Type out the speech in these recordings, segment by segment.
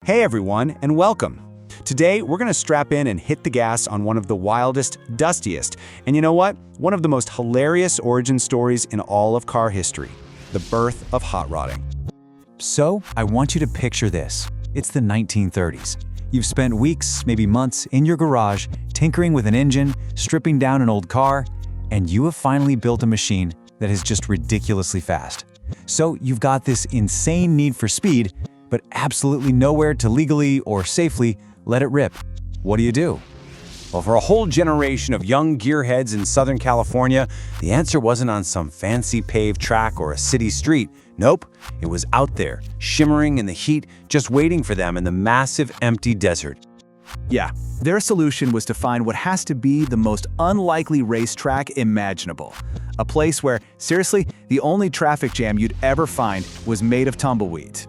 Hey everyone, and welcome. Today, we're going to strap in and hit the gas on one of the wildest, dustiest, and you know what? One of the most hilarious origin stories in all of car history, the birth of hot rodding. So, I want you to picture this. It's the 1930s. You've spent weeks, maybe months, in your garage, tinkering with an engine, stripping down an old car, and you have finally built a machine that is just ridiculously fast. So, you've got this insane need for speed, but absolutely nowhere to legally or safely let it rip. What do? Well, for a whole generation of young gearheads in Southern California, the answer wasn't on some fancy paved track or a city street. Nope, it was out there, shimmering in the heat, just waiting for them in the massive empty desert. Yeah, their solution was to find what has to be the most unlikely racetrack imaginable. A place where, seriously, the only traffic jam you'd ever find was made of tumbleweeds.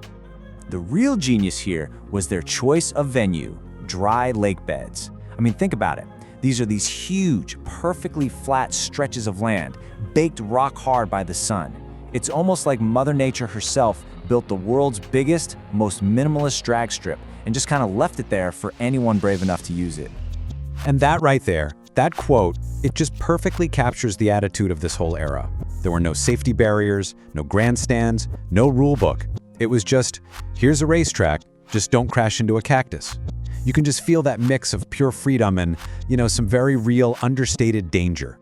The real genius here was their choice of venue, dry lake beds. I mean, think about it. These are these huge, perfectly flat stretches of land, baked rock hard by the sun. It's almost like Mother Nature herself built the world's biggest, most minimalist drag strip and just kind of left it there for anyone brave enough to use it. And that right there, that quote, it just perfectly captures the attitude of this whole era. There were no safety barriers, no grandstands, no rule book. It was just, here's a racetrack, just don't crash into a cactus. You can just feel that mix of pure freedom and, some very real, understated danger.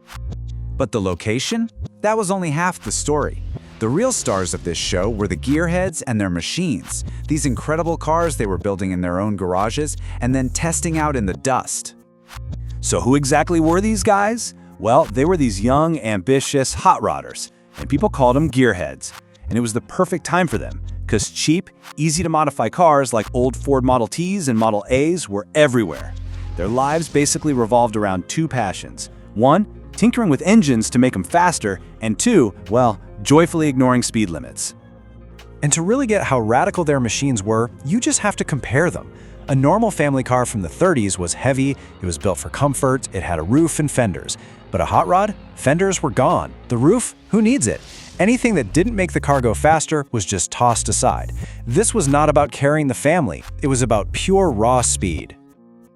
But the location? That was only half the story. The real stars of this show were the gearheads and their machines, these incredible cars they were building in their own garages and then testing out in the dust. So who exactly were these guys? Well, they were these young, ambitious hot rodders, and people called them gearheads. And it was the perfect time for them, because cheap, easy-to-modify cars like old Ford Model Ts and Model As were everywhere. Their lives basically revolved around two passions. One, tinkering with engines to make them faster, and two, well, joyfully ignoring speed limits. And to really get how radical their machines were, you just have to compare them. A normal family car from the 30s was heavy, it was built for comfort, it had a roof and fenders. But a hot rod? Fenders were gone. The roof? Who needs it? Anything that didn't make the car go faster was just tossed aside. This was not about carrying the family, it was about pure raw speed.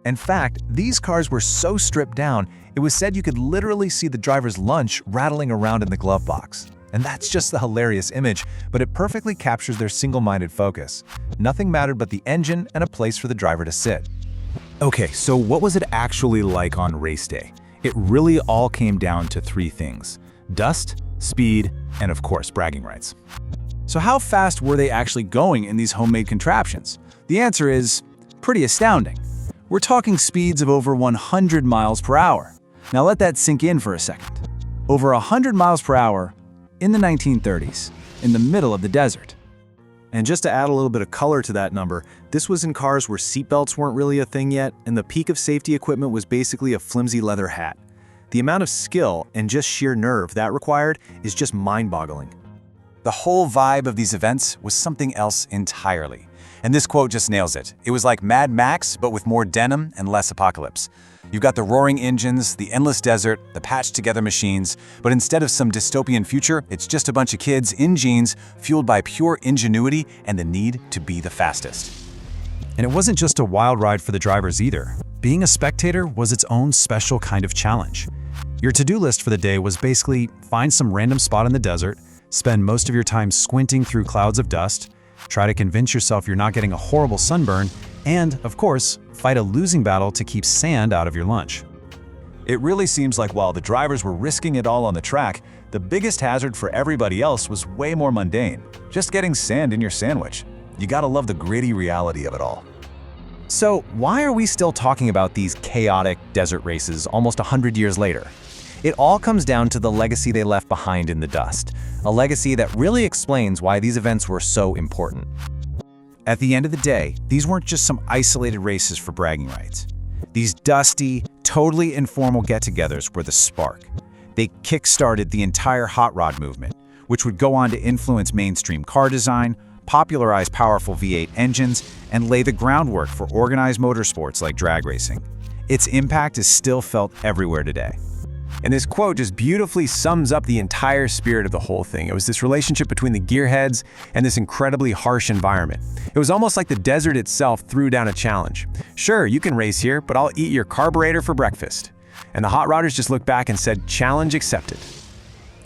In fact, these cars were so stripped down, it was said you could literally see the driver's lunch rattling around in the glove box. And that's just the hilarious image, but it perfectly captures their single-minded focus. Nothing mattered but the engine and a place for the driver to sit. Okay, so what was it actually like on race day? It really all came down to three things: dust, speed, and of course, bragging rights. So how fast were they actually going in these homemade contraptions? The answer is pretty astounding. We're talking speeds of over 100 miles per hour. Now let that sink in for a second. Over 100 miles per hour in the 1930s, in the middle of the desert. And just to add a little bit of color to that number, this was in cars where seatbelts weren't really a thing yet, and the peak of safety equipment was basically a flimsy leather hat. The amount of skill and just sheer nerve that required is just mind-boggling. The whole vibe of these events was something else entirely. And this quote just nails it. It was like Mad Max, but with more denim and less apocalypse. You've got the roaring engines, the endless desert, the patched-together machines, but instead of some dystopian future, it's just a bunch of kids in jeans, fueled by pure ingenuity and the need to be the fastest. And it wasn't just a wild ride for the drivers either. Being a spectator was its own special kind of challenge. Your to-do list for the day was basically find some random spot in the desert, spend most of your time squinting through clouds of dust, try to convince yourself you're not getting a horrible sunburn, and, of course, fight a losing battle to keep sand out of your lunch. It really seems like while the drivers were risking it all on the track, the biggest hazard for everybody else was way more mundane. Just getting sand in your sandwich. You gotta love the gritty reality of it all. So why are we still talking about these chaotic desert races almost 100 years later? It all comes down to the legacy they left behind in the dust, a legacy that really explains why these events were so important. At the end of the day, these weren't just some isolated races for bragging rights. These dusty, totally informal get-togethers were the spark. They kickstarted the entire hot rod movement, which would go on to influence mainstream car design, popularize powerful V8 engines, and lay the groundwork for organized motorsports like drag racing. Its impact is still felt everywhere today. And this quote just beautifully sums up the entire spirit of the whole thing. It was this relationship between the gearheads and this incredibly harsh environment. It was almost like the desert itself threw down a challenge. Sure, you can race here, but I'll eat your carburetor for breakfast. And the hot rodders just looked back and said, challenge accepted.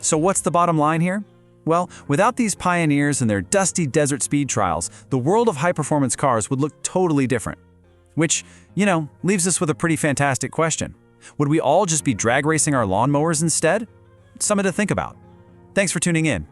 So what's the bottom line here? Well, without these pioneers and their dusty desert speed trials, the world of high-performance cars would look totally different. Which, leaves us with a pretty fantastic question. Would we all just be drag racing our lawnmowers instead? Something to think about. Thanks for tuning in.